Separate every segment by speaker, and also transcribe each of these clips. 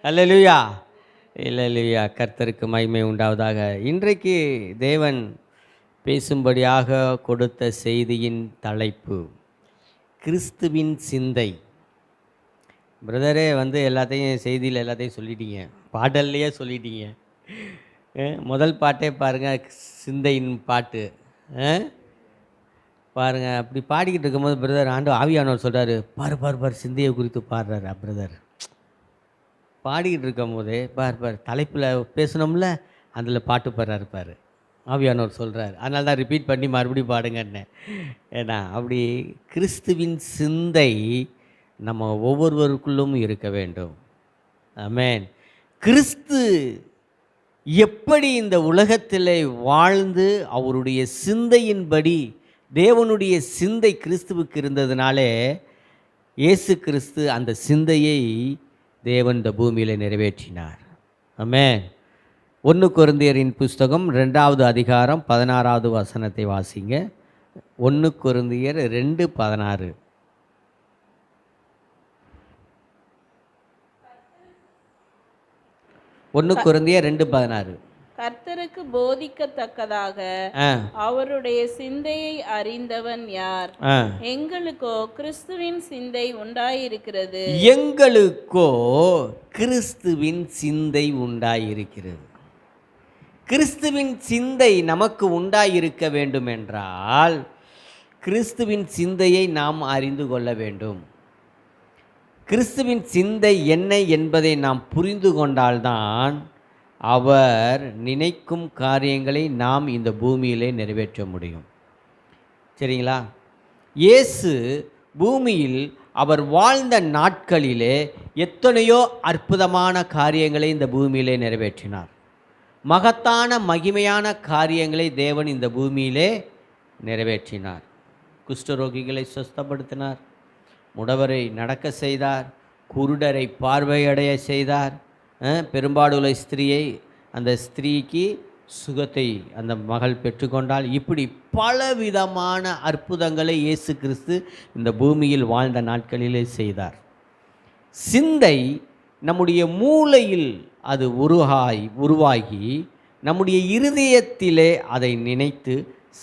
Speaker 1: அல்லேலூயா. அல்லேலூயா. கர்த்தருக்கு மகிமை உண்டாவதாக. இன்றைக்கு தேவன் பேசும்படியாக கொடுத்த செய்தியின் தலைப்பு கிறிஸ்துவின் சிந்தை. பிரதரே எல்லாத்தையும் செய்தியில் எல்லாத்தையும் சொல்லிட்டீங்க, பாடல்லையே சொல்லிட்டீங்க. முதல் பாட்டே பாருங்கள், சிந்தையின் பாட்டு. பாருங்கள், அப்படி பாடிக்கிட்டு இருக்கும்போது பிரதர் ஆவியானவர் சொல்கிறாரு, பாரு பாரு பாரு சிந்தையை குறித்து பாடுறாரு. பிரதர் பாடிக்கிட்டு இருக்கும் போதே பார் தலைப்பில் பேசணும்ல, அதில் பாட்டு பாடுறாரு பாரு, ஆவியானவர் சொல்கிறார். அதனால தான் ரிப்பீட் பண்ணி மறுபடியும் பாடுங்கன்னு. ஏன்னா அப்படி கிறிஸ்துவின் சிந்தை நம்ம ஒவ்வொருவருக்குள்ளும் இருக்க வேண்டும். ஆமென். கிறிஸ்து எப்படி இந்த உலகத்தில் வாழ்ந்து அவருடைய சிந்தையின்படி, தேவனுடைய சிந்தை கிறிஸ்துவுக்கு இருந்ததுனாலே இயேசு கிறிஸ்து அந்த சிந்தையை தேவன் இந்த பூமியில் நிறைவேற்றினார். ஆமென். 1 கொரிந்தியரின் புஸ்தகம் 2வது அதிகாரம் 16வது வசனத்தை வாசிங்க. 1 கொரிந்தியர் 2:16. கொரிந்தியர் 2:16.
Speaker 2: கர்த்தருக்கு போதிக்கத்தக்கதாக அவருடைய சிந்தையை அறிந்தவன் யார்? எங்களுக்கோ கிறிஸ்துவின் சிந்தை உண்டாயிருக்கிறது.
Speaker 1: எங்களுக்கோ கிறிஸ்துவின் சிந்தை உண்டாயிருக்கிறது. கிறிஸ்துவின் சிந்தை நமக்கு உண்டாயிருக்க வேண்டும் என்றால் கிறிஸ்துவின் சிந்தையை நாம் அறிந்து கொள்ள வேண்டும். கிறிஸ்துவின் சிந்தை என்ன என்பதை நாம் புரிந்து கொண்டால்தான் அவர் நினைக்கும் காரியங்களை நாம் இந்த பூமியிலே நிறைவேற்ற முடியும். சரிங்களா? இயேசு பூமியில் அவர் வாழ்ந்த நாட்களிலே எத்தனையோ அற்புதமான காரியங்களை இந்த பூமியிலே நிறைவேற்றினார். மகத்தான மகிமையான காரியங்களை தேவன் இந்த பூமியிலே நிறைவேற்றினார். குஷ்டரோகிகளை சுஸ்தப்படுத்தினார், முடவரை நடக்க செய்தார், குருடரை பார்வையடைய செய்தார், பெரும்பாடுள்ள ஸ்திரீயை, அந்த ஸ்திரீக்கு சுகத்தை அந்த மகள் பெற்றுக்கொண்டால். இப்படி பலவிதமான அற்புதங்களை இயேசு கிறிஸ்து இந்த பூமியில் வாழ்ந்த நாட்களிலே செய்தார். சிந்தை நம்முடைய மூளையில் அது உருவாகி நம்முடைய இருதயத்திலே அதை நினைத்து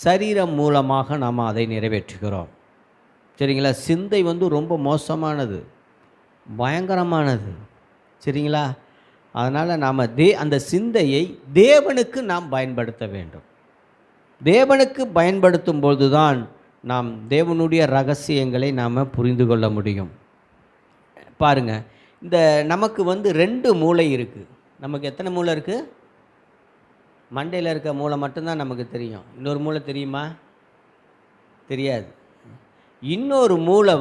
Speaker 1: சரீரம் மூலமாக நாம் அதை நிறைவேற்றுகிறோம். சரிங்களா? சிந்தை ரொம்ப மோசமானது, பயங்கரமானது. சரிங்களா? அதனால் நாம் அந்த சிந்தையை தேவனுக்கு நாம் பயன்படுத்த வேண்டும். தேவனுக்கு பயன்படுத்தும் பொழுது தான் நாம் தேவனுடைய ரகசியங்களை நாம் புரிந்து கொள்ள முடியும். பாருங்கள், இந்த நமக்கு 2 மூளை இருக்குது. நமக்கு எத்தனை மூளை இருக்குது? மண்டையில் இருக்க மூளை மட்டும்தான் நமக்கு தெரியும். இன்னொரு மூளை தெரியுமா? தெரியாது. இன்னொரு மூளை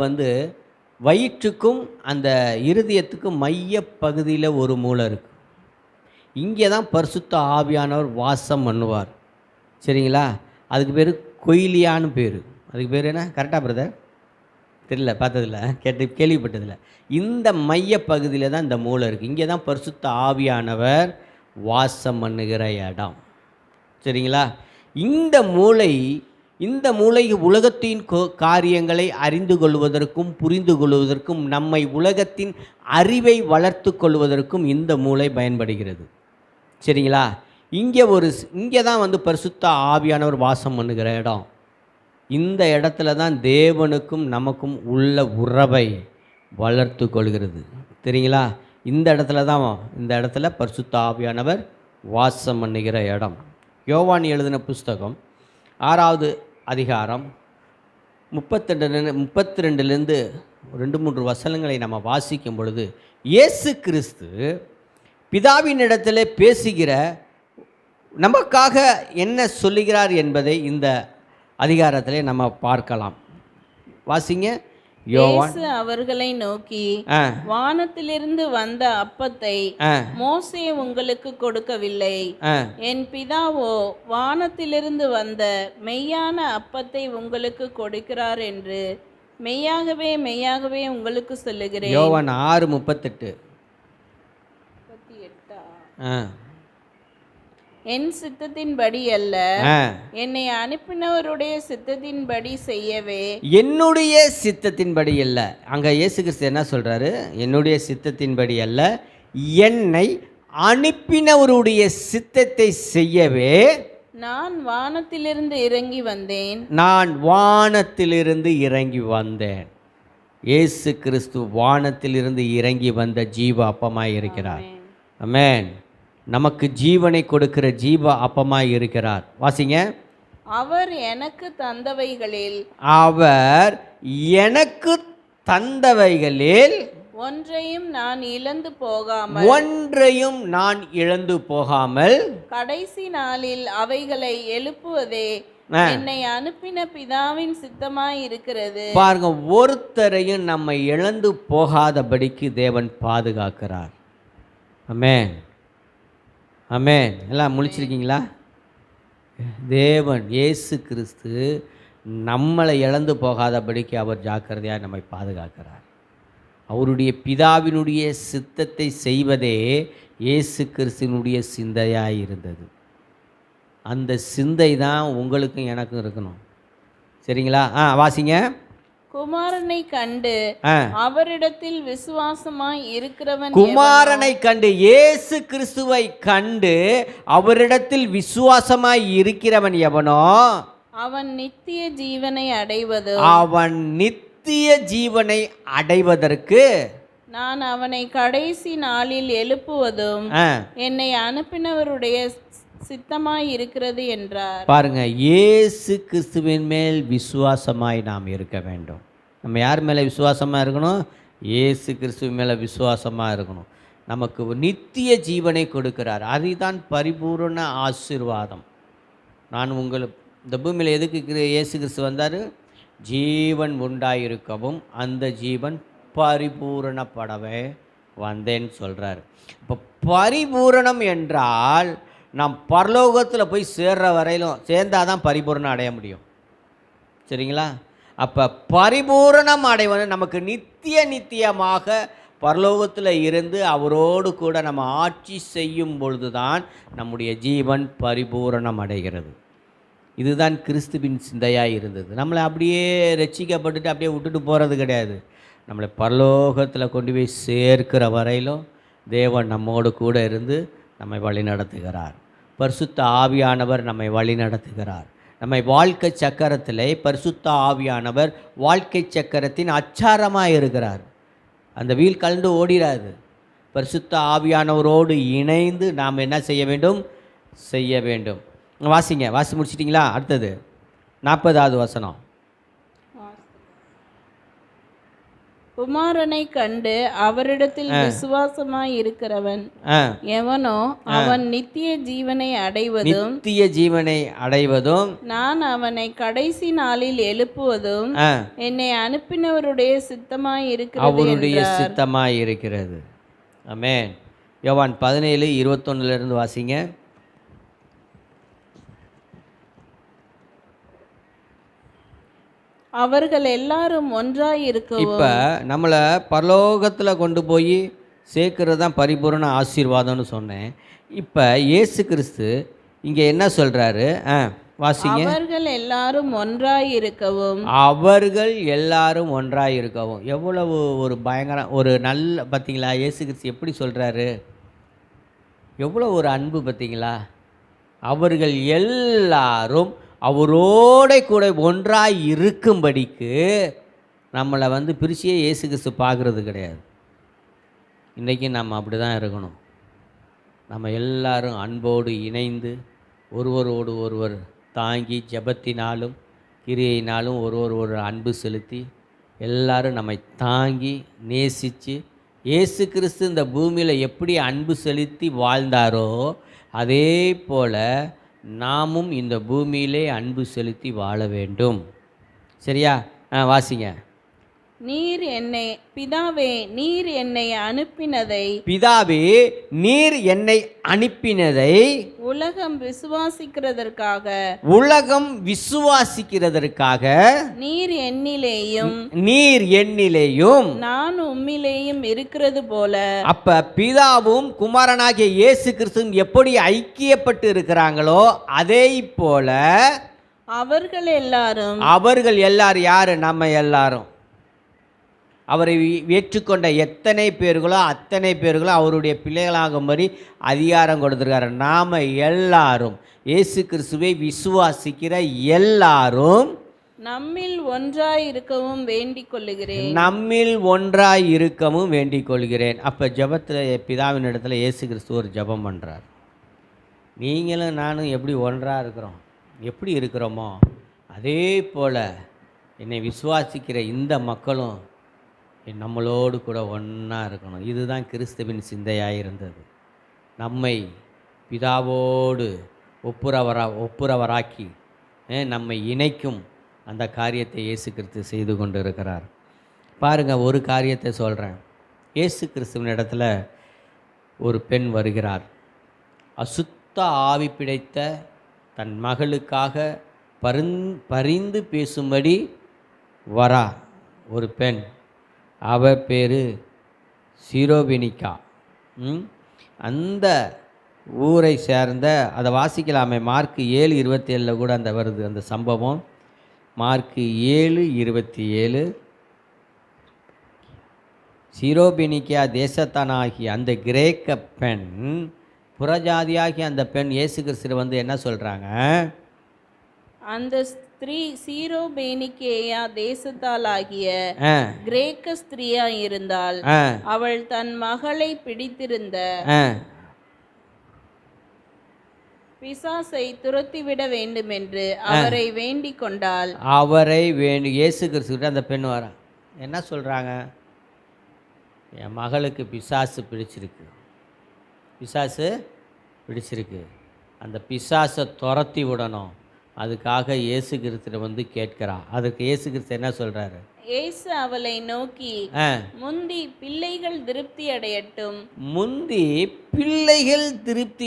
Speaker 1: வயிற்றுக்கும் அந்த இருதயத்துக்கும் மைய பகுதியில் ஒரு மூளை இருக்குது. இங்கே தான் பரிசுத்த ஆவியானவர் வாசம் பண்ணுவார். சரிங்களா? அதுக்கு பேர் கொயிலியான்னு பேர். அதுக்கு பேர் என்ன? கரெக்டாக பிரதர்? தெரியல, பார்த்ததில்ல, கேள்விப்பட்டதில்லை. இந்த மைய பகுதியில் தான் இந்த மூளை இருக்குது. இங்கே தான் பரிசுத்த ஆவியானவர் வாசம் பண்ணுகிற இடம். சரிங்களா? இந்த மூளை உலகத்தின் காரியங்களை அறிந்து கொள்வதற்கும் புரிந்து கொள்வதற்கும், நம்மை உலகத்தின் அறிவை வளர்த்து கொள்வதற்கும் இந்த மூளை பயன்படுகிறது. சரிங்களா? இங்கே தான் பரிசுத்த ஆவியானவர் வாசம் பண்ணுகிற இடம். இந்த இடத்துல தான் தேவனுக்கும் நமக்கும் உள்ள உறவை வளர்த்து கொள்கிறது. தெரியுங்களா? இந்த இடத்துல பரிசுத்த ஆவியானவர் வாசம் பண்ணுகிற இடம். யோவான் எழுதின புஸ்தகம் 6வது அதிகாரம் 32லேருந்து 2-3 வசனங்களை நம்ம வாசிக்கும் பொழுது, இயேசு கிறிஸ்து பிதாவின் இடத்துல பேசுகிற நமக்காக என்ன சொல்லுகிறார் என்பதை இந்த அதிகாரத்திலே நம்ம பார்க்கலாம். வாசிங்க.
Speaker 2: இயேசு அவர்களை நோக்கி, வானத்திலிருந்து வந்த அப்பத்தை மோசே உங்களுக்கு கொடுக்கவில்லை, என் பிதாவோ வானத்திலிருந்து வந்த மெய்யான அப்பத்தை உங்களுக்கு கொடுக்கிறார் என்று மெய்யாகவே மெய்யாகவே உங்களுக்கு சொல்லுகிறேன்.
Speaker 1: யோவான் 6:38.
Speaker 2: என் சித்தத்தின்படி அல்ல, என்னை அனுப்பினவருடைய சித்தத்தின்படி செய்யவே.
Speaker 1: என்னுடைய சித்தத்தின்படி அல்ல. அங்கே இயேசு கிறிஸ்து என்ன சொல்கிறாரு? என்னுடைய சித்தத்தின்படி அல்ல, என்னை அனுப்பினவருடைய சித்தத்தை செய்யவே
Speaker 2: நான் வானத்திலிருந்து இறங்கி வந்தேன்.
Speaker 1: நான் வானத்திலிருந்து இறங்கி வந்தேன். இயேசு கிறிஸ்து வானத்திலிருந்து இறங்கி வந்த ஜீவ அப்பமாய் இருக்கிறார். ஆமென். நமக்கு ஜீவனை கொடுக்கிற ஜீவ அப்பமாய் இருக்கிறார். வாசிங்க.
Speaker 2: அவர் எனக்கு தந்தவைகளில்
Speaker 1: அவர் எனக்கு தந்தவைகளில்
Speaker 2: ஒன்றையும் நான் இழந்து போகாமல் கடைசி நாளில் அவைகளை எழுப்புவதே என்னை அனுப்பின பிதாவின் சித்தமாய் இருக்கிறது.
Speaker 1: பாருங்க, ஒருத்தரையும் நம்ம இழந்து போகாதபடிக்கு தேவன் பாதுகாக்கிறார். ஆமென், ஆமென். எல்லாம் முழிச்சிருக்கீங்களா? தேவன் இயேசு கிறிஸ்து நம்மளை இழந்து போகாதபடிக்கு அவர் ஜாக்கிரதையாக நம்மை பாதுகாக்கிறார். அவருடைய பிதாவினுடைய சித்தத்தை செய்வதே இயேசு கிறிஸ்துவினுடைய சிந்தையாக இருந்தது. அந்த சிந்தை தான் உங்களுக்கும் எனக்கும் இருக்கணும். சரிங்களா? வாசிங்க.
Speaker 2: குமாரனை கண்டு அவரிடத்தில் விசுவாசமாய் இருக்கிறவன்
Speaker 1: குமாரனை கண்டு இயேசு கிறிஸ்துவை கண்டு அவரிடத்தில் விசுவாசமாய் இருக்கிறவன் எவனோ
Speaker 2: அவன் நித்திய ஜீவனை அடைவதும்
Speaker 1: அவன் நித்திய ஜீவனை அடைவதற்கு
Speaker 2: நான் அவனை கடைசி நாளில் எழுப்புவதும் என்னை அனுப்பினவருடைய சித்தமாய் இருக்கிறது என்றார்.
Speaker 1: பாருங்க, இயேசு கிறிஸ்துவின் மேல் விசுவாசமாய் நாம் இருக்க வேண்டும். நம்ம யார் மேலே விசுவாசமாக இருக்கணும்? இயேசு கிறிஸ்துவின் மேலே விசுவாசமாக இருக்கணும். நமக்கு நித்திய ஜீவனை கொடுக்கிறார். அதுதான் பரிபூர்ண ஆசீர்வாதம். நான் உங்களுக்கு இந்த பூமியில் எதுக்கு இயேசு கிறிஸ்து வந்தார்? ஜீவன் உண்டாயிருக்கவும் அந்த ஜீவன் பரிபூரணப்படவே வந்தேன்னு சொல்கிறார். இப்போ பரிபூரணம் என்றால் நாம் பரலோகத்தில் போய் சேர்ற வரையிலும் சேர்ந்தால் தான் பரிபூரணம் அடைய முடியும். சரிங்களா? அப்போ பரிபூரணம் அடைவது நமக்கு நித்தியமாக பரலோகத்தில் இருந்து அவரோடு கூட நம்ம ஆட்சி செய்யும் பொழுது தான் நம்முடைய ஜீவன் பரிபூரணம் அடைகிறது. இதுதான் கிறிஸ்துவின் சிந்தையாக இருந்தது. நம்மளை அப்படியே ரட்சிக்கப்பட்டுட்டு அப்படியே விட்டுட்டு போகிறது கிடையாது. நம்மளை பரலோகத்தில் கொண்டு போய் சேர்க்கிற வரையிலும் தேவன் நம்மோடு கூட இருந்து நம்மை வழி நடத்துகிறார். பரிசுத்த ஆவியானவர் நம்மை வழி நடத்துகிறார். நம்மை வாழ்க்கை சக்கரத்தில் பரிசுத்த ஆவியானவர் வாழ்க்கை சக்கரத்தின் அச்சாரமாக இருக்கிறார். அந்த வீல் கலந்து ஓடிடாது. பரிசுத்த ஆவியானவரோடு இணைந்து நாம் என்ன செய்ய வேண்டும். வாசிங்க. வாசி முடிச்சிட்டிங்களா? அடுத்தது 40வது வசனம்.
Speaker 2: குமாரனை கண்டு அவரிடத்தில் விசுவாசமாய் இருக்கிறவன் எவனோ அவன் நித்திய ஜீவனை அடைவதும் நான் அவனை கடைசி நாளில் எழுப்புவதும் என்னை அனுப்பினவருடைய சித்தமாய்
Speaker 1: இருக்கிறது. ஆமென். யோவான் 17:21 வாசிங்க.
Speaker 2: அவர்கள் எல்லாரும் ஒன்றாய் இருக்கவும்.
Speaker 1: இப்போ நம்மளை பரலோகத்தில் கொண்டு போய் சேர்க்கறது தான் பரிபூரண ஆசீர்வாதம்னு சொன்னேன். இப்போ இயேசு கிறிஸ்து இங்கே என்ன சொல்கிறாரு? வாசிங்க.
Speaker 2: அவர்கள் எல்லாரும் ஒன்றாய் இருக்கவும்.
Speaker 1: எவ்வளவு ஒரு பயங்கர ஒரு நல்ல பார்த்தீங்களா? இயேசு கிறிஸ்து எப்படி சொல்கிறாரு? எவ்வளோ ஒரு அன்பு பார்த்தீங்களா? அவர்கள் எல்லாரும் அவரோட கூட ஒன்றாய் இருக்கும்படிக்கு நம்மளை பிரிச்சியே இயேசு கிறிஸ்து பார்க்குறது கிடையாது. இன்றைக்கி நம்ம அப்படி தான் இருக்கணும். நம்ம எல்லாரும் அன்போடு இணைந்து ஒருவரோடு ஒருவர் தாங்கி ஜெபத்தினாலும் கிரியையினாலும் ஒரு அன்பு செலுத்தி எல்லாரும் நம்மை தாங்கி நேசித்து இயேசு கிறிஸ்து இந்த பூமியில் எப்படி அன்பு செலுத்தி வாழ்ந்தாரோ அதே போல் நாமும் இந்த பூமியிலே அன்பு செலுத்தி வாழ வேண்டும். சரியா? வாசிங்க.
Speaker 2: பிதாவே நீர் என்னை அனுப்பினதை உலகம் விசுவாசிக்கிறதற்காக நீர் என்னிலேயும் நான் உம்மிலேயும் இருக்கிறது போல.
Speaker 1: அப்ப பிதாவும் குமாரனாகிய இயேசு கிறிஸ்துவும் எப்படி ஐக்கியப்பட்டு இருக்கிறாங்களோ அதே போல அவர்கள் எல்லாரும் யாரு? நம்ம எல்லாரும். அவரை ஏற்றுக்கொண்ட எத்தனை பேர்களோ அத்தனை பேர்களும் அவருடைய பிள்ளைகளாகும்படி அதிகாரம் கொடுத்துருக்காரு. நாம் எல்லாரும் இயேசு கிறிஸ்துவை விசுவாசிக்கிற எல்லாரும்
Speaker 2: நம்மில் ஒன்றாய் இருக்கவும் வேண்டிக் கொள்ளுகிறேன்.
Speaker 1: நம்மில் ஒன்றாய் இருக்கவும் வேண்டிக் கொள்கிறேன். அப்போ ஜெபத்தில் பிதாவின் இடத்துல இயேசு கிறிஸ்து ஒரு ஜெபம் பண்ணுறார். நீங்களும் நானும் எப்படி ஒன்றாக இருக்கிறோம், எப்படி இருக்கிறோமோ அதே போல் என்னை விசுவாசிக்கிற இந்த மக்களும் நம்மளோடு கூட ஒன்றா இருக்கணும். இதுதான் கிறிஸ்துவின் சிந்தையாக இருந்தது. நம்மை பிதாவோடு ஒப்புரவராக்கி நம்மை இணைக்கும் அந்த காரியத்தை இயேசு கிறிஸ்து செய்து கொண்டு இருக்கிறார். பாருங்கள், ஒரு காரியத்தை சொல்கிறேன். இயேசு கிறிஸ்துவின் இடத்துல ஒரு பெண் வருகிறார். அசுத்த ஆவி பிடித்த தன் மகளுக்காக பரிந்து பேசும்படி வரா ஒரு பெண். அவ பேர் சீரோபெனிக்கா. அந்த ஊரை சேர்ந்த, அதை வாசிக்கலாமே, மார்க் 7:27 கூட அந்த வருது அந்த சம்பவம். மார்க் 7:27. சீரோபெனிக்கா தேசத்தானாகிய அந்த கிரேக்க பெண், புறஜாதியாகிய அந்த பெண் இயேசு கிறிஸ்து வந்து என்ன சொல்கிறாங்க?
Speaker 2: அந்த ஸ்திரீ சீரோபேனிக்கேயா தேசத்தாலாகிய கிரேக்க ஸ்திரீயா இருந்தால் அவள் தன் மகளை பிடித்திருந்த பிசாசை துரத்திவிட வேண்டும் என்று அவரை வேண்டிக் கொண்டாள்.
Speaker 1: இயேசு கிறிஸ்துக்கிட்ட அந்த பெண் வர என்ன சொல்கிறாங்க? என் மகளுக்கு பிசாசு பிடிச்சிருக்கு, அந்த பிசாசை துரத்தி விடணும். அதுக்காக இயேசு கிறிஸ்து வந்து கேட்கிறா. அதுக்கு இயேசு கிறிஸ்து என்ன சொல்கிறாரு?
Speaker 2: இயேசு அவளை நோக்கி, முந்தி பிள்ளைகள் திருப்தி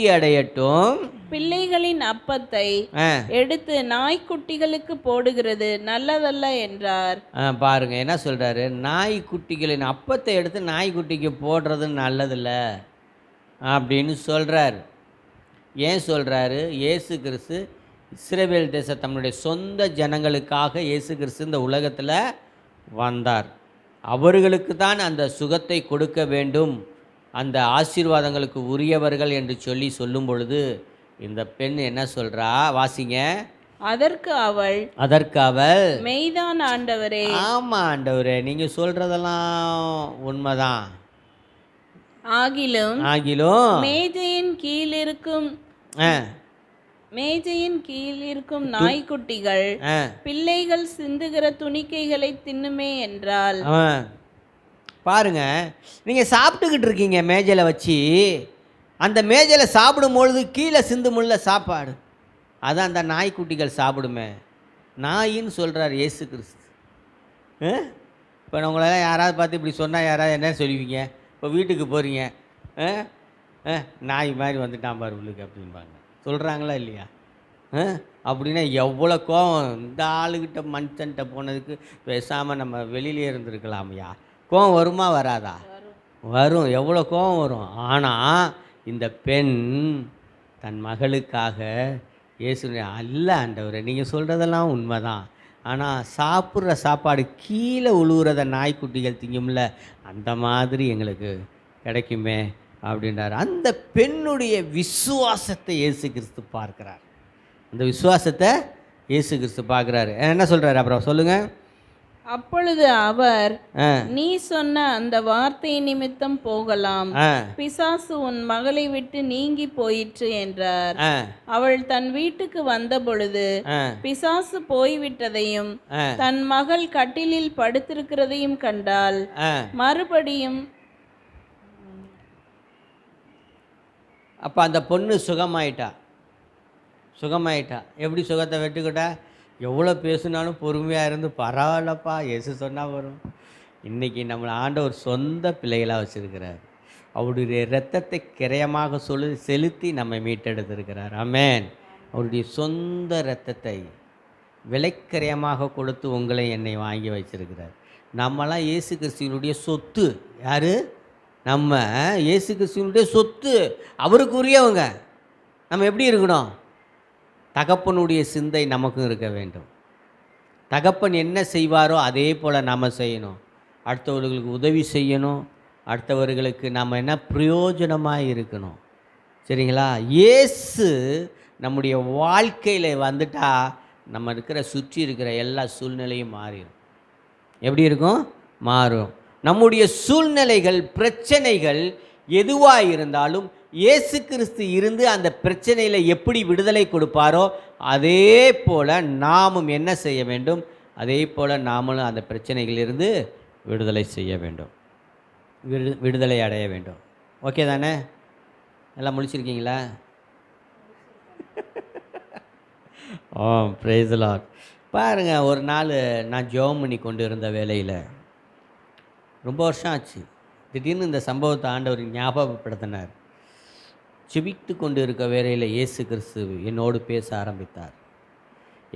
Speaker 2: அடையட்டும், பிள்ளைகளின் அப்பத்தை எடுத்து நாய்க்குட்டிகளுக்கு போடுகிறது நல்லதல்ல என்றார்.
Speaker 1: பாருங்க என்ன சொல்றாரு? நாய்க்குட்டிகளின் அப்பத்தை எடுத்து நாய்க்குட்டிக்கு போடுறது நல்லதில்ல அப்படின்னு சொல்றாரு. ஏன் சொல்றாரு? இயேசு கிறிஸ்து இஸ்ரவேல் தேசம் தன்னுடைய சொந்த ஜனங்களுக்காக இயேசு கிறிஸ்து இந்த உலகத்தில் வந்தார். அவர்களுக்கு தான் அந்த சுகத்தை கொடுக்க வேண்டும், அந்த ஆசீர்வாதங்களுக்கு உரியவர்கள் என்று சொல்லும் பொழுது இந்த பெண் என்ன சொல்றா? வாசிங்க.
Speaker 2: அதற்கு அவள் மெய்தான் ஆண்டவரே.
Speaker 1: ஆமா ஆண்டவரே, நீங்க சொல்றதெல்லாம் உண்மைதான்.
Speaker 2: ஆகிலும் மேஜையின் கீழ் இருக்கும் நாய்க்குட்டிகள் பிள்ளைகள் சிந்துகிற துணிக்கைகளை தின்னுமே என்றால்.
Speaker 1: பாருங்க, நீங்க சாப்பிட்டுக்கிட்டு இருக்கீங்க மேஜையில் வச்சு, அந்த மேஜையில் சாப்பிடும்பொழுது கீழே சிந்துமுள்ள சாப்பாடு அதான் அந்த நாய்க்குட்டிகள் சாப்பிடுமே. நாயின்னு சொல்கிறார் இயேசு கிறிஸ்து. இப்போ உங்களெல்லாம் யாராவது பார்த்து இப்படி சொன்னால் யாராவது என்ன சொல்லுவீங்க? இப்போ வீட்டுக்கு போகிறீங்க, நாய் மாதிரி வந்துட்டான் பாரு உள்ளுக்கு அப்படின்பாங்க. சொல்கிறாங்களா இல்லையா? அப்படின்னா எவ்வளோ கோவம்! இந்த ஆளுகிட்ட மனுஷன்ட்ட போனதுக்கு பேசாமல் நம்ம வெளியிலே இருந்துருக்கலாமையா? கோவம் வருமா வராதா? வரும். எவ்வளோ கோவம் வரும். ஆனால் இந்த பெண் தன் மகளுக்காக இயேசு, அல்ல ஆண்டவரே, நீங்கள் சொல்கிறதெல்லாம் உண்மைதான், ஆனால் சாப்பிட்ற சாப்பாடு கீழே உழுவுறத நாய்க்குட்டிகள் திங்கும்ல, அந்த மாதிரி எங்களுக்கு கிடைக்குமே அப்படின்றார். அந்த பெண்ணுடைய விசுவாசத்தை இயேசு கிறிஸ்து பார்க்கிறார். அந்த விசுவாசத்தை இயேசு கிறிஸ்து பார்க்குறாரு. என்ன சொல்கிறாரு அப்புறம் சொல்லுங்கள்.
Speaker 2: அப்பொழுது அவர், நீ சொன்ன அந்த வார்த்தை நிமித்தம் போகலாம், பிசாசு உன் மகளை விட்டு நீங்கி போயிற்று என்றார். அவள் தன் வீட்டுக்கு வந்த பொழுது பிசாசு போய்விட்டதையும் தன் மகள் கட்டிலில் படுத்திருக்கிறதையும் கண்டாள். மறுபடியும்
Speaker 1: அப்போ அந்த பொண்ணு சுகமாயிட்டா. எப்படி சுகத்தை வெட்டுக்கிட்டா? எவ்வளோ பேசுனாலும் பொறுமையாக இருந்து, பரவாயில்லப்பா இயேசு சொன்னால் வரும். இன்றைக்கி நம்மளை ஆண்டவர் சொந்த பிள்ளைகளாக வச்சுருக்கிறார். அவருடைய இரத்தத்தை கிரயமாக செலுத்தி நம்மை மீட்டெடுத்திருக்கிறார். ஆமென். அவருடைய சொந்த இரத்தத்தை விலைக்கிரயமாக கொடுத்து உங்களை என்னை வாங்கி வச்சிருக்கிறார். நம்மளாம் இயேசு கிறிஸ்துவினுடைய சொத்து. யார்? நம்ம இயேசு கிறிஸ்துவினுடைய சொத்து, அவருக்கு உரியவங்க. நம்ம எப்படி இருக்கணும்? தகப்பனுடைய சிந்தை நமக்கும் இருக்க வேண்டும். தகப்பன் என்ன செய்வாரோ அதே போல் நாம் செய்யணும். அடுத்தவர்களுக்கு உதவி செய்யணும், அடுத்தவர்களுக்கு நம்ம என்ன பிரயோஜனமாக இருக்கணும். சரிங்களா? இயேசு நம்முடைய வாழ்க்கையில் வந்துட்டா நம்ம சுற்றி இருக்கிற எல்லா சூழ்நிலையும் மாறிடும். எப்படி இருக்கும்? மாறும். நம்முடைய சூழ்நிலைகள், பிரச்சனைகள் எதுவாக இருந்தாலும் இயேசு கிறிஸ்து இருந்து அந்த பிரச்சனையில் எப்படி விடுதலை கொடுப்பாரோ அதே போல் நாமும் என்ன செய்ய வேண்டும்? அதே போல் நாமளும் அந்த பிரச்சனைகளிலிருந்து விடுதலை செய்ய வேண்டும், விடுதலை அடைய வேண்டும். ஓகே தானே? எல்லாம் முடிச்சிருக்கீங்களா? ஓ பிரைஸ் தி லார்ட். பாருங்கள், ஒரு நாள் நான் ஜெபம் பண்ணி கொண்டு இருந்த வேளையில், ரொம்ப வருஷம் ஆச்சு, திடீர்னு இந்த சம்பவத்தை ஆண்டவர் ஞாபகப்படுத்தினார். ஜெபித்து கொண்டு இருக்க வேளையில் இயேசு கிறிஸ்து என்னோடு பேச ஆரம்பித்தார்.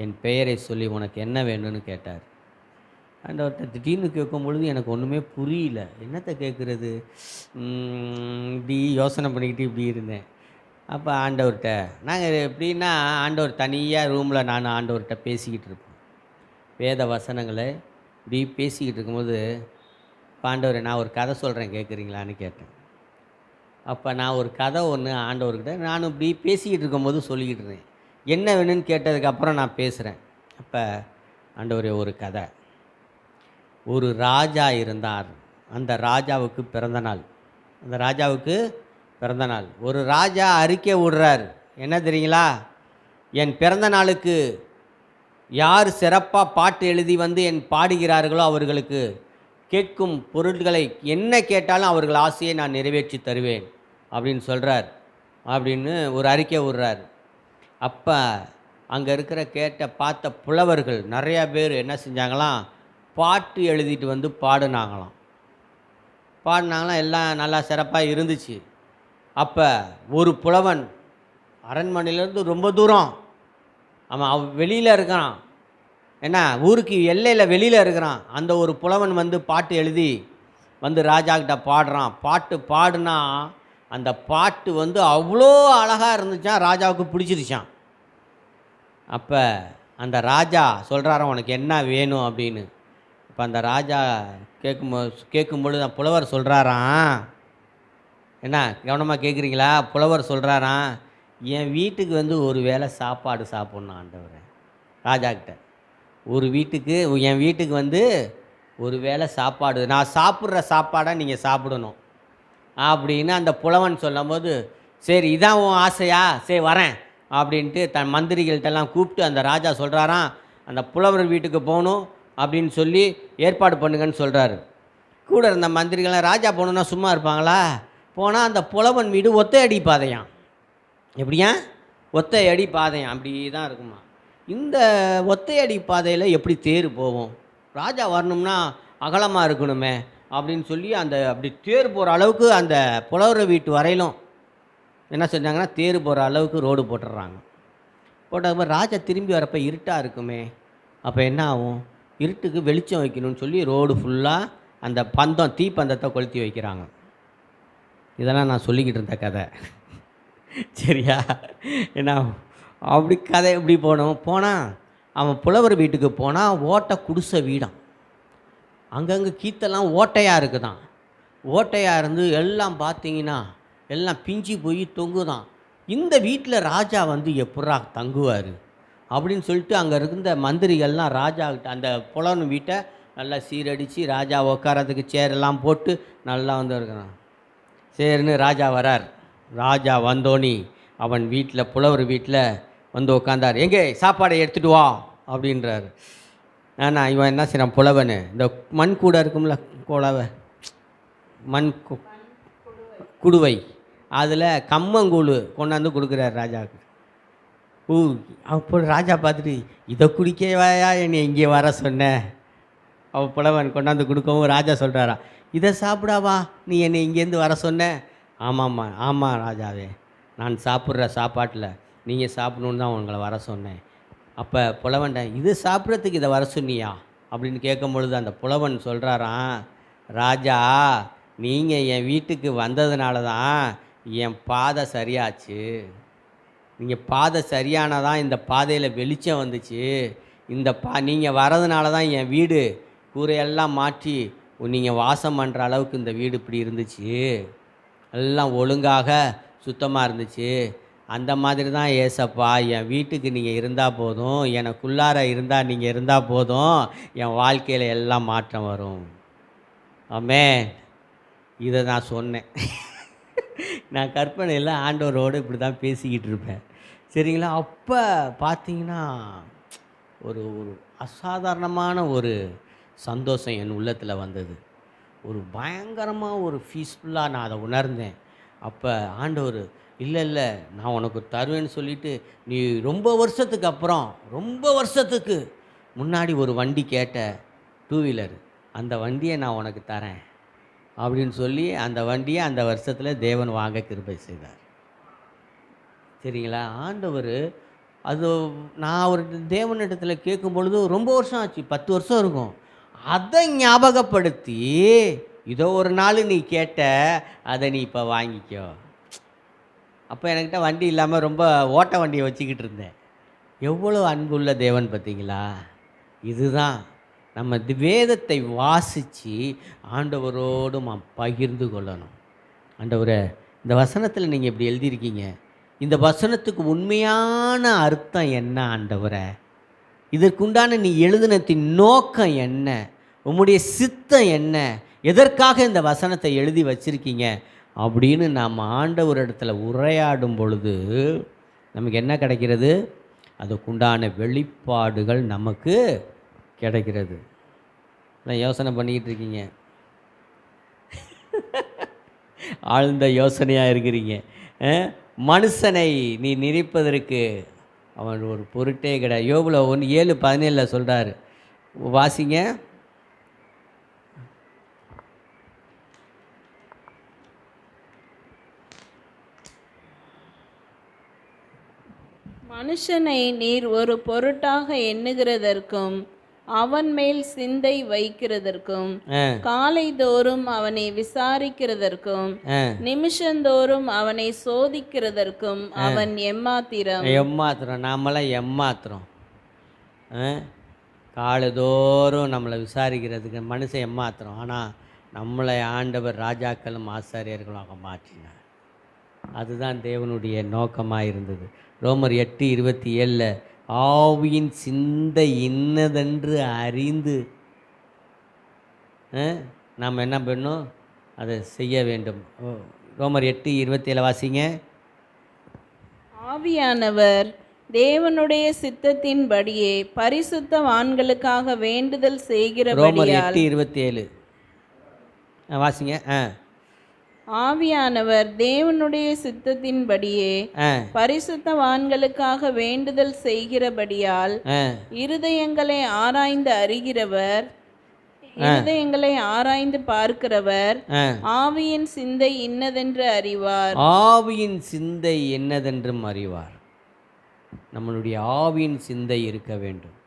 Speaker 1: என் பெயரை சொல்லி உனக்கு என்ன வேணும்னு கேட்டார். ஆண்டவர்கிட்ட திடீர்னு கேட்கும் பொழுது எனக்கு ஒன்றுமே புரியல. என்னத்தை கேட்குறது? இப்படி யோசனை பண்ணிக்கிட்டு இப்படி இருந்தேன். அப்போ ஆண்டவர்கிட்ட நாங்கள் எப்படின்னா, ஆண்டவர் தனியாக ரூமில் நான் ஆண்டவர்கிட்ட பேசிக்கிட்டு இருப்போம். வேத வசனங்களை இப்படி பேசிக்கிட்டு இருக்கும்போது, இப்போ ஆண்டவரை நான் ஒரு கதை சொல்கிறேன் கேட்குறீங்களான்னு கேட்டேன். அப்போ நான் ஒரு கதை ஒன்று ஆண்டவர்கிட்ட நானும் இப்படி பேசிக்கிட்டு இருக்கும்போது சொல்லிக்கிட்டு இருந்தேன். என்ன வேணும்னு கேட்டதுக்கப்புறம் நான் பேசுகிறேன். அப்போ ஆண்டவரே, ஒரு கதை. ஒரு ராஜா இருந்தார். அந்த ராஜாவுக்கு பிறந்த நாள். அந்த ராஜாவுக்கு பிறந்த நாள். ஒரு ராஜா அறிக்கை விடுறார். என்ன தெரியுங்களா? என் பிறந்த நாளுக்கு யார் சிறப்பாக பாட்டு எழுதி வந்து என் பாடுகிறார்களோ அவர்களுக்கு கேட்கும் பொருட்களை என்ன கேட்டாலும் அவர்கள் ஆசையை நான் நிறைவேற்றி தருவேன் அப்படின்னு சொல்கிறார். அப்படின்னு ஒரு அறிக்கை விடுறார். அப்போ அங்கே இருக்கிற பார்த்த புலவர்கள் நிறையா பேர் என்ன செஞ்சாங்களாம்? பாட்டு எழுதிட்டு வந்து பாடினாங்களாம். எல்லாம் நல்லா சிறப்பாக இருந்துச்சு. அப்போ ஒரு புலவன் அரண்மனையிலேருந்து ரொம்ப தூரம், அவன் வெளியில் இருக்கிறான், என்ன ஊருக்கு எல்லையில் வெளியில் இருக்கிறான். அந்த ஒரு புலவன் வந்து பாட்டு எழுதி வந்து ராஜாக்கிட்ட பாடுறான். பாட்டு பாடுனா அந்த பாட்டு வந்து அவ்வளோ அழகாக இருந்துச்சான், ராஜாவுக்கு பிடிச்சிருச்சான். அப்போ அந்த ராஜா சொல்கிறாராம், உனக்கு என்ன வேணும் அப்படின்னு. இப்போ அந்த ராஜா கேட்கும்பொழுது அந்த புலவர் சொல்கிறாராம், என்ன கவனமாக கேட்குறீங்களா? புலவர் சொல்கிறாராம், என் வீட்டுக்கு வந்து ஒரு வேளை சாப்பாடு சாப்பிட்ணும் ஆண்டவரே. ராஜாக்கிட்ட என் வீட்டுக்கு வந்து ஒரு வேளை சாப்பாடு, நான் சாப்பிட்ற சாப்பாடை நீங்கள் சாப்பிடணும் அப்படின்னு அந்த புலவன் சொல்லும்போது, சரி இதான் உன் ஆசையா, சரி வரேன் அப்படின்ட்டு தன் மந்திரிகள்கிட்டலாம் கூப்பிட்டு அந்த ராஜா சொல்கிறாராம், அந்த புலவர் வீட்டுக்கு போகணும் அப்படின்னு சொல்லி ஏற்பாடு பண்ணுங்கன்னு சொல்கிறாரு. கூட இருந்த மந்திரிகள்லாம் ராஜா போகணுன்னா சும்மா இருப்பாங்களா? போனால் அந்த புலவன் வீடு ஒத்தை அடி பாதையாம். எப்படியா? ஒத்தை அடி பாதையாம். அப்படி தான் இருக்குமா. இந்த ஒத்தையடி பாதையில் எப்படி தேர் போவோம்? ராஜா வரணும்னா அகலமாக இருக்கணுமே அப்படின்னு சொல்லி அப்படி தேர் போகிற அளவுக்கு அந்த புலவர் வீட்டு வரையிலும் என்ன செஞ்சாங்கன்னா தேர் போகிற அளவுக்கு ரோடு போட்டுடுறாங்க. போட்டப்போ ராஜா திரும்பி வரப்போ இருட்டாக இருக்குமே, அப்போ என்ன ஆகும்? இருட்டுக்கு வெளிச்சம் வைக்கணும்னு சொல்லி ரோடு ஃபுல்லாக அந்த தீப்பந்தத்தை கொளுத்தி வைக்கிறாங்க. இதெல்லாம் நான் சொல்லிக்கிட்டு இருந்த கதை. சரியா? என்ன அப்படி கதை எப்படி போனால் அவன் புலவர் வீட்டுக்கு போனால் ஓட்டை குடிசை வீடான். அங்கங்கே கீத்தெல்லாம் ஓட்டையாக இருக்குதான். ஓட்டையாக இருந்து எல்லாம் பார்த்தீங்கன்னா எல்லாம் பிஞ்சு போய் தொங்குதான். இந்த வீட்டில் ராஜா வந்து எப்படா தங்குவார் அப்படின்னு சொல்லிட்டு அங்கே இருந்த மந்திரிகள்லாம் ராஜாக்கிட்ட அந்த புலவன் வீட்டை நல்லா சீரடித்து ராஜா உட்காரத்துக்கு சேரெல்லாம் போட்டு நல்லா வந்து இருக்கிறான். சரின்னு ராஜா வரார். ராஜா வந்தோனி அவன் வீட்டில் புலவர் வீட்டில் வந்து உட்காந்தார். எங்கே சாப்பாடை எடுத்துகிட்டு வா அப்படின்றாரு. ஆனால் இவன் என்ன செய்கிறான்? புலவன் இந்த மண் கூட இருக்கும்ல, குழவை மண் குடுவை, அதில் கம்மங்கூழ் கொண்டாந்து கொடுக்குறாரு ராஜாவுக்கு. அப்போ ராஜா பார்த்துட்டு, இதை குடிக்கவாயா என்னை இங்கே வர சொன்னேன்? அவன் புலவன் கொண்டாந்து கொடுக்கவும் ராஜா சொல்கிறாரா, இதை சாப்பிடாவா நீ என்னை இங்கேருந்து வர சொன்ன? ஆமாம்மா, ஆமாம் ராஜாவே, நான் சாப்பிட்ற சாப்பாட்டில் நீங்கள் சாப்பிடணுன்னு தான் உங்களை வர சொன்னேன். அப்போ புலவன்ட, இது சாப்பிட்றதுக்கு இதை வர சொன்னியா அப்படின்னு கேட்கும் பொழுது அந்த புலவன் சொல்கிறாராம், ராஜா நீங்கள் என் வீட்டுக்கு வந்ததுனால தான் என் பாதை சரியாச்சு. நீங்கள் பாதை சரியானதான் இந்த பாதையில் வெளிச்சம் வந்துச்சு. நீங்கள் வர்றதுனால தான் என் வீடு கூரையெல்லாம் மாற்றி நீங்கள் வாசம் பண்ணுற அளவுக்கு இந்த வீடு இப்படி இருந்துச்சு, எல்லாம் ஒழுங்காக சுத்தமாக இருந்துச்சு. அந்த மாதிரி தான் ஏசப்பா, என் வீட்டுக்கு நீங்கள் இருந்தால் போதும், எனக்குள்ளார இருந்தால் நீங்கள் இருந்தால் போதும், என் வாழ்க்கையில் எல்லாம் மாற்றம் வரும். ஆமென். இதை நான் சொன்னேன். நான் கற்பனையில் ஆண்டவரோடு இப்படி தான் பேசிக்கிட்டு இருப்பேன். சரிங்களா? அப்போ பார்த்தீங்கன்னா ஒரு ஒரு அசாதாரணமான ஒரு சந்தோஷம் என் உள்ளத்தில் வந்தது. ஒரு பயங்கரமாக ஒரு பீஸ்ஃபுல்லாக நான் அதை உணர்ந்தேன். அப்போ ஆண்டவர், இல்லை இல்லை நான் உனக்கு தருவேன்னு சொல்லிட்டு, நீ ரொம்ப வருஷத்துக்கு முன்னாடி ஒரு வண்டி கேட்ட, 2 வீலர், அந்த வண்டியை நான் உனக்கு தரேன் அப்படின்னு சொல்லி அந்த வண்டியை அந்த வருஷத்தில் தேவன் வாங்க கிருபை செய்தார். சரிங்களா? ஆண்டவர் அது நான் ஒரு தேவனிடத்தில் கேட்கும் பொழுது ரொம்ப வருஷம் ஆச்சு, 10 வருஷம் இருக்கும். அதை ஞாபகப்படுத்தி, இதோ ஒரு நாள் நீ கேட்ட, அதை நீ இப்போ வாங்கிக்கோ. அப்போ என்கிட்ட வண்டி இல்லாமல் ரொம்ப ஓட்ட வண்டியை வச்சுக்கிட்டு இருந்தேன். எவ்வளோ அன்புள்ள தேவன் பார்த்தீங்களா? இதுதான் நம்ம வேதத்தை வாசித்து ஆண்டவரோடு நாம் பகிர்ந்து கொள்ளணும். ஆண்டவரே, இந்த வசனத்தில் நீங்கள் இப்படி எழுதியிருக்கீங்க, இந்த வசனத்துக்கு உண்மையான அர்த்தம் என்ன ஆண்டவரே? இதற்குண்டான நீ எழுதினத்தின் நோக்கம் என்ன? உம்முடைய சித்தம் என்ன? எதற்காக இந்த வசனத்தை எழுதி வச்சிருக்கீங்க அப்படின்னு நாம் ஆண்டவரிடத்தில் உரையாடும் பொழுது நமக்கு என்ன கிடைக்கிறது? அதுக்குண்டான வெளிப்பாடுகள் நமக்கு கிடைக்கிறது. யோசனை பண்ணிக்கிட்டு இருக்கீங்க, ஆழ்ந்த யோசனையாக இருக்கிறீங்க. மனுஷனை நீ நினைப்பதற்கு அவன் ஒரு பொருட்டே கிடையாது. யோபுல 1:7-17 சொல்கிறாரு, வாசிங்க.
Speaker 2: மனுஷனை நீர் ஒரு பொருட்டாக எண்ணுகிறதற்கும் அவன் மேல் சிந்தை வைக்கிறதற்கும் காலைதோறும் அவனை விசாரிக்கிறதற்கும் நிமிஷந்தோறும் அவனை சோதிக்கிறதற்கும் அவன் எம்மாத்திரம்.
Speaker 1: நாமெல்லாம் எம்மாத்திரம். காலைதோறும் நம்மளை விசாரிக்கிறதுக்கு மனுஷன் எம்மாத்திரம். ஆனால் நம்மளை ஆண்டவர் ராஜாக்களும் ஆசாரியர்களாக மாற்றினார். அதுதான் தேவனுடைய நோக்கமாக இருந்தது. ரோமர் 8:27 ஆவியின் சிந்தை இன்னதென்று அறிந்து நாம் என்ன பண்ணணும்? அதை செய்ய வேண்டும். ரோமர் 8:27 வாசிங்க.
Speaker 2: ஆவியானவர் தேவனுடைய சித்தத்தின்படியே பரிசுத்தவான்களுக்காக வேண்டுதல் செய்கிறபடியால்.
Speaker 1: ரோமர் 8:27 வாசிங்க.
Speaker 2: ஆவியானவர் தேவனுடைய சித்தத்தின்படியே பரிசுத்தவான்களுக்காக வேண்டுதல் செய்கிறபடியால் இருதயங்களை ஆராய்ந்து அறிகிறவர், இருதயங்களை ஆராய்ந்து பார்க்கிறவர் ஆவியின் சிந்தை இன்னதென்று அறிவார்.
Speaker 1: ஆவியின் சிந்தை என்னதென்றும் அறிவார். நம்மளுடைய ஆவியின் சிந்தை இருக்க வேண்டும்.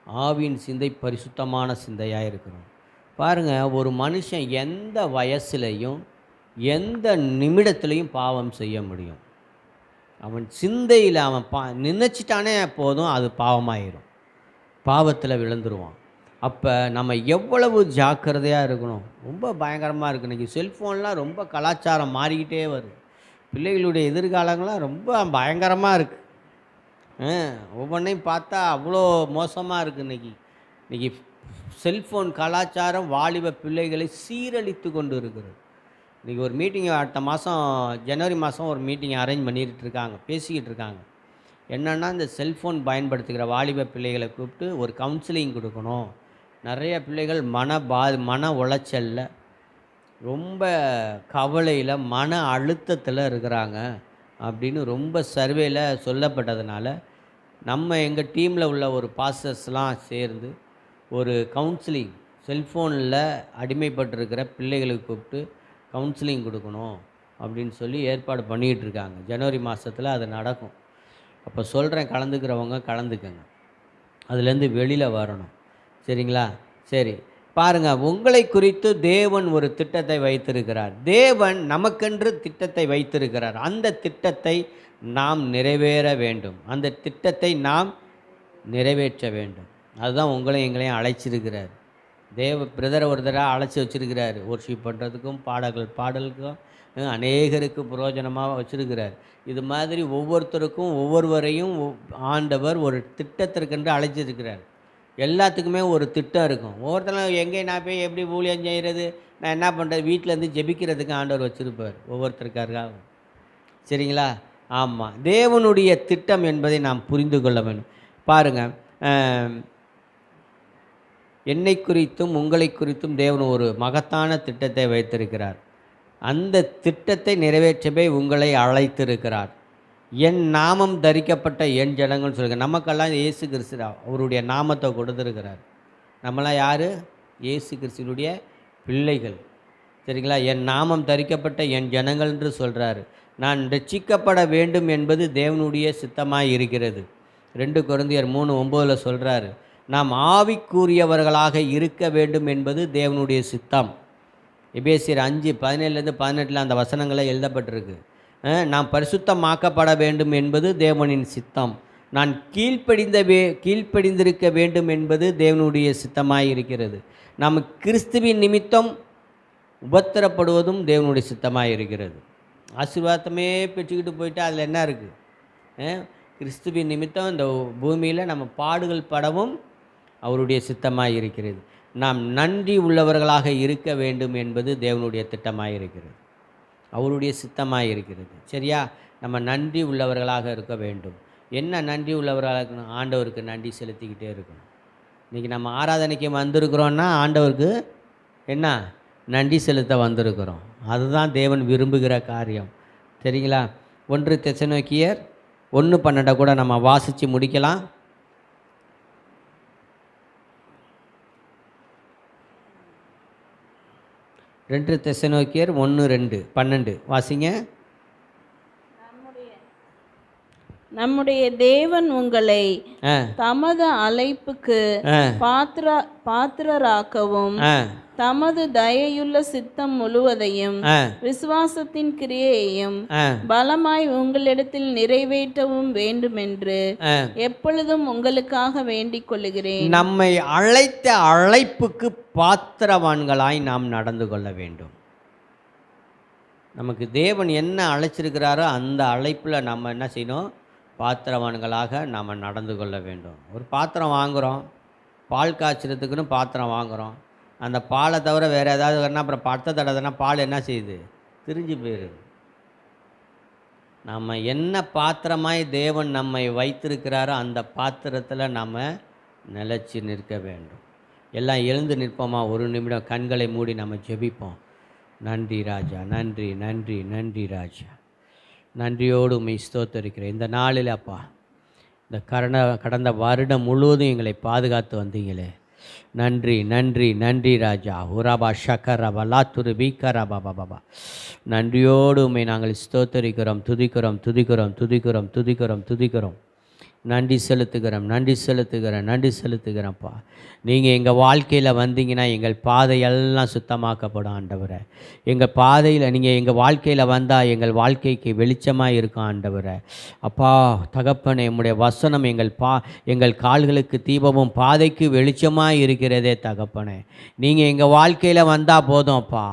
Speaker 1: ஆவியின் சிந்தை பரிசுத்தமான சிந்தையாக இருக்கணும். பாருங்கள், ஒரு மனுஷன் எந்த வயசுலையும் எந்த நிமிடத்துலையும் பாவம் செய்ய முடியும். அவன் சிந்தையில் அவன் நினைச்சிட்டானே போதும், அது பாவமாயிரும், பாவத்தில் விழுந்துருவான். அப்போ நம்ம எவ்வளவு ஜாக்கிரதையாக இருக்கணும். ரொம்ப பயங்கரமாக இருக்குது. இன்றைக்கி செல்ஃபோன்லாம் ரொம்ப கலாச்சாரம் மாறிக்கிட்டே வருது. பிள்ளைகளுடைய எதிர்காலங்கள்லாம் ரொம்ப பயங்கரமாக இருக்குது. ஒவ்வொன்றையும் பார்த்தா அவ்வளோ மோசமாக இருக்குது. இன்றைக்கி செல்ஃபோன் கலாச்சாரம் வாலிப பிள்ளைகளை சீரழித்து கொண்டு இருக்கிறது. இன்றைக்கி ஒரு மீட்டிங் அடுத்த மாதம் ஜனவரி மாதம் ஒரு மீட்டிங் அரேஞ்ச் பண்ணிக்கிட்டு இருக்காங்க, பேசிக்கிட்டு இருக்காங்க. என்னென்னா, இந்த செல்ஃபோன் பயன்படுத்துகிற வாலிப பிள்ளைகளை கூப்பிட்டு ஒரு கவுன்சிலிங் கொடுக்கணும். நிறைய பிள்ளைகள் மன உளைச்சலில், ரொம்ப கவலையில், மன அழுத்தத்தில் இருக்கிறாங்க அப்படின்னு ரொம்ப சர்வேல சொல்லப்பட்டதுனால நம்ம எங்கள் டீமில் உள்ள ஒரு பாஸ்டர்ஸ்லாம் சேர்ந்து ஒரு கவுன்சிலிங், செல்ஃபோனில் அடிமைப்பட்டிருக்கிற பிள்ளைகளுக்கு கூப்பிட்டு கவுன்சிலிங் கொடுக்கணும் அப்படின்னு சொல்லி ஏற்பாடு பண்ணிக்கிட்டு இருக்காங்க. ஜனவரி மாதத்தில் அது நடக்கும். அப்போ சொல்கிறேன், கலந்துக்கிறவங்க கலந்துக்கங்க, அதுலேருந்து வெளியில் வரணும். சரிங்களா? சரி, பாருங்கள், உங்களை குறித்து தேவன் ஒரு திட்டத்தை வைத்திருக்கிறார். தேவன் நமக்கென்று திட்டத்தை வைத்திருக்கிறார். அந்த திட்டத்தை நாம் நிறைவேற வேண்டும். அந்த திட்டத்தை நாம் நிறைவேற்ற வேண்டும். அதுதான் உங்களையும் எங்களையும் அழைச்சிருக்கிறார். பிரதரை ஒரு தடவை அழைச்சி வச்சுருக்கிறாரு. ஒர்ஷிப் பண்ணுறதுக்கும் பாடலுக்கும் அநேகருக்கு பிரயோஜனமாக வச்சுருக்கிறார். இது மாதிரி ஒவ்வொருத்தருக்கும் ஒவ்வொருவரையும் ஆண்டவர் ஒரு திட்டத்திற்கென்று அழைச்சிருக்கிறார். எல்லாத்துக்குமே ஒரு திட்டம் இருக்கும். ஒவ்வொருத்தரும் எங்கே நான் போய் எப்படி ஊழியம் செய்கிறது, நான் என்ன பண்ணுறது, வீட்டிலேருந்து ஜெபிக்கிறதுக்கு ஆண்டவர் வச்சுருப்பார் ஒவ்வொருத்தருக்காக. சரிங்களா? ஆமாம், தேவனுடைய திட்டம் என்பதை நாம் புரிந்து கொள்ள வேண்டும். பாருங்கள், என்னை குறித்தும் உங்களை குறித்தும் தேவன் ஒரு மகத்தான திட்டத்தை வைத்திருக்கிறார். அந்த திட்டத்தை நிறைவேற்றவே உங்களை அழைத்திருக்கிறார். என் நாமம் தரிக்கப்பட்ட என் ஜனங்கள்னு சொல்லுங்கள். நமக்கெல்லாம் இயேசு கிறிஸ்து அவருடைய நாமத்தை கொடுத்துருக்கிறார். நம்மளாம் யார்? இயேசு கிறிஸ்துனுடைய பிள்ளைகள். சரிங்களா? என் நாமம் தரிக்கப்பட்ட என் ஜனங்கள் என்று சொல்கிறாரு. நான் ரட்சிக்கப்பட வேண்டும் என்பது தேவனுடைய சித்தமாக இருக்கிறது. 2 கொரிந்தியர் 3:9 சொல்கிறாரு, நாம் ஆவிக்குரியவர்களாக இருக்க வேண்டும் என்பது தேவனுடைய சித்தம். எபேசியர் 5:17-18 அந்த வசனங்களை எழுதப்பட்டிருக்கு. நாம் பரிசுத்தமாக்கப்பட வேண்டும் என்பது தேவனின் சித்தம். நான் கீழ்ப்படிந்திருக்க வேண்டும் என்பது தேவனுடைய சித்தமாக இருக்கிறது. நாம் கிறிஸ்துவின் நிமித்தம் உபத்திரப்படுவதும் தேவனுடைய சித்தமாக இருக்கிறது. ஆசீர்வாதமே பெற்றுக்கிட்டு போயிட்டு அதில் என்ன இருக்குது? கிறிஸ்துவின் நிமித்தம் இந்த பூமியில் நம்ம பாடுகள் படவும் அவருடைய சித்தமாக இருக்கிறது. நாம் நன்றி உள்ளவர்களாக இருக்க வேண்டும் என்பது தேவனுடைய திட்டமாக இருக்கிறது, அவருடைய சித்தமாக இருக்கிறது. சரியா? நம்ம நன்றி உள்ளவர்களாக இருக்க வேண்டும். என்ன நன்றி உள்ளவர்களாக இருக்கணும்? ஆண்டவருக்கு நன்றி செலுத்திக்கிட்டே இருக்கணும். இன்றைக்கி நம்ம ஆராதனைக்கு வந்திருக்கிறோன்னா ஆண்டவருக்கு என்ன நன்றி செலுத்த வந்திருக்கிறோம். அதுதான் தேவன் விரும்புகிற காரியம். சரிங்களா? 1 தெசலோனிக்கேயர் 1:12 கூட நம்ம வாசித்து முடிக்கலாம். 2 தெசலோனிக்கேயர் 1:2-12 வாசிங்க.
Speaker 2: நம்முடைய தேவன் உங்களை தமது அழைப்புக்கு பாத்திரராக்கவும் தமது தயையுள்ள சித்தம் முழுவதையும் விசுவாசத்தின் கிரியையையும் பலமாய் உங்களிடத்தில் நிறைவேற்றவும் வேண்டுமென்று எப்பொழுதும் உங்களுக்காக வேண்டிக் கொள்ளுகிறேன்.
Speaker 1: நம்மை அழைத்த அழைப்புக்கு பாத்திரவான்களாய் நாம் நடந்து கொள்ள வேண்டும். நமக்கு தேவன் என்ன அழைச்சிருக்கிறாரோ அந்த அழைப்பில் நம்ம என்ன செய்யணும்? பாத்திரவான்களாக நாம் நடந்து கொள்ள வேண்டும். ஒரு பாத்திரம் வாங்குகிறோம், பால் காய்ச்சறதுக்குன்னு பாத்திரம் வாங்குகிறோம். அந்த பாலை தவிர வேறு ஏதாவது வேணால் அப்புறம் படுத்த தடவைனா பால் என்ன செய்யுது? திரிஞ்சு போயிடுது. நம்ம என்ன பாத்திரமாய் தேவன் நம்மை வைத்திருக்கிறாரோ அந்த பாத்திரத்தில் நம்ம நிலச்சி நிற்க வேண்டும். எல்லாம் எழுந்து நிற்போமா? ஒரு நிமிடம் கண்களை மூடி நம்ம ஜெபிப்போம். நன்றி ராஜா, நன்றி நன்றி நன்றி ராஜா. நன்றியோடு உம்மை ஸ்தோத்தரிக்கிறேன். இந்த நாளில் அப்பா, இந்த கடந்த வருடம் முழுவதும் எங்களை பாதுகாத்து வந்தீங்களே, நன்றி நன்றி நன்றி ராஜா. உராபா ஷக்கரபா லாத்துரு பீக்கரபா பாபா. நன்றியோடு உம்மை நாங்கள் ஸ்தோத்தரிக்கிறோம், துதிக்கிறோம் துதிக்கிறோம் துதிக்கிறோம் துதிக்கிறோம் துதிக்கிறோம். நன்றி செலுத்துகிறோம் நன்றி செலுத்துகிறேன் நன்றி செலுத்துகிறேன்ப்பா. நீங்கள் எங்கள் வாழ்க்கையில் வந்தீங்கன்னா எங்கள் பாதையெல்லாம் சுத்தமாக்கப்படும் ஆண்டவரே. எங்கள் பாதையில் நீங்கள் எங்கள் வாழ்க்கையில் வந்தால் எங்கள் வாழ்க்கைக்கு வெளிச்சமாக இருக்கும் ஆண்டவரே. அப்பா தகப்பனே, உம்முடைய வசனம் எங்கள் கால்களுக்கு தீபமும் பாதைக்கு வெளிச்சமாக இருக்கிறதே தகப்பனே. நீங்கள் எங்கள் வாழ்க்கையில் வந்தால் போதும்ப்பா,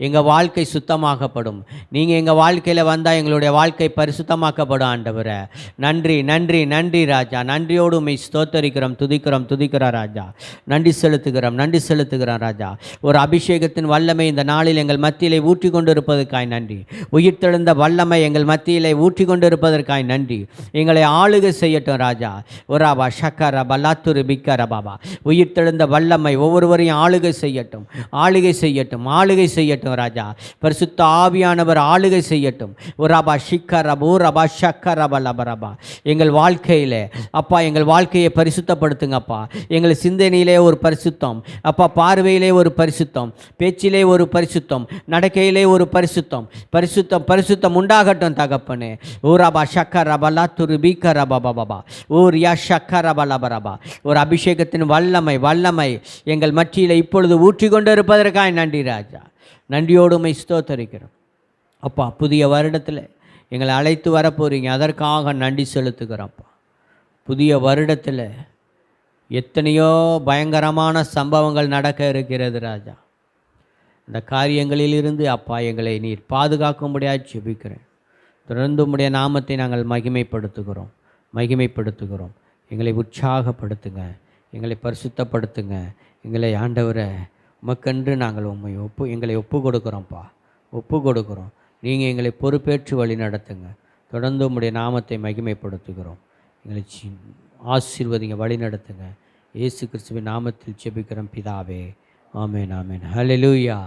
Speaker 1: எங்கள் வாழ்க்கை சுத்தமாக்கப்படும். நீங்கள் எங்கள் வாழ்க்கையில் வந்தால் எங்களுடைய வாழ்க்கை பரிசுத்தமாக்கப்படும் ஆண்டவரே. நன்றி நன்றி நன்றி ராஜா. நன்றியோடு உம்மை ஸ்தோத்தரிக்கிறோம், துதிக்கிறோம் துதிக்கிறோம் ராஜா. நன்றி செலுத்துகிறோம் நன்றி செலுத்துகிறோம் ராஜா. ஒரு அபிஷேகத்தின் வல்லமை இந்த நாளில் எங்கள் மத்தியிலே ஊற்றி கொண்டு இருப்பதற்காய் நன்றி. உயிர்த்தெழுந்த வல்லமை எங்கள் மத்தியிலே ஊற்றி கொண்டு இருப்பதற்காய் நன்றி. எங்களை ஆளுகை செய்யட்டும் ராஜா. ஒராபா ஷக்கர பல்லாத்துரு பிக்கர பாபா. உயிர்த்தெழுந்த வல்லமை ஒவ்வொருவரையும் ஆளுகை செய்யட்டும், ஆளுகை செய்யட்டும், ஆளுகை செய்யட்டும் ராஜா. பரிசுத்த ஆவியானவர் ஆளுகை செய்யட்டும். ஒராபா ஷிக்கர பூரபா ஷக்கர பலபரபா. எங்கள் வாழ்க்கையில் அப்பா, எங்கள் வாழ்க்கையை பரிசுத்தப்படுத்துங்கப்பா. எங்கள் சிந்தனையிலே ஒரு பரிசுத்தம் அப்பா, பார்வையிலே ஒரு பரிசுத்தம், பேச்சிலே ஒரு பரிசுத்தம், நடக்கையிலே ஒரு பரிசுத்தம், பரிசுத்தம் பரிசுத்தம் உண்டாகட்டும் தகப்பனே. ஊரபா ஷக்கரபலா துரு பீக்கரபா ஊர் யா ஷக்கரபலபரபா. ஒரு அபிஷேகத்தின் வல்லமை வல்லமை எங்கள் மத்தியில் இப்பொழுது ஊற்றி கொண்டு இருப்பதற்காக நன்றி ராஜா. நன்றியோடு உம்மை ஸ்தோத்தரிக்கிறோம் அப்பா. புதிய வருடத்தில் எங்களை அழைத்து வரப்போகிறீங்க, அதற்காக நன்றி செலுத்துகிறோம்ப்பா. புதிய வருடத்தில் எத்தனையோ பயங்கரமான சம்பவங்கள் நடக்க இருக்கிறது ராஜா. இந்த காரியங்களிலிருந்து அப்பா எங்களை நீர் பாதுகாக்கும்படியாக ஜெபிக்கிறேன். தொடர்ந்து உம்முடைய நாமத்தை நாங்கள் மகிமைப்படுத்துகிறோம். எங்களை உற்சாகப்படுத்துங்க, எங்களை பரிசுத்தப்படுத்துங்க. எங்களை ஆண்டவரை உமக்கென்று நாங்கள் எங்களை ஒப்பு கொடுக்குறோம். நீங்கள் எங்களை பொறுப்பேற்று வழி நடத்துங்க. தொடர்ந்து உம்முடைய நாமத்தை மகிமைப்படுத்துகிறோம். எங்களை ஆசீர்வதிங்க, வழி நடத்துங்க. இயேசு கிறிஸ்துவின் நாமத்தில் ஜெபிக்கிறோம் பிதாவே. ஆமென். ஹல்லேலூயா.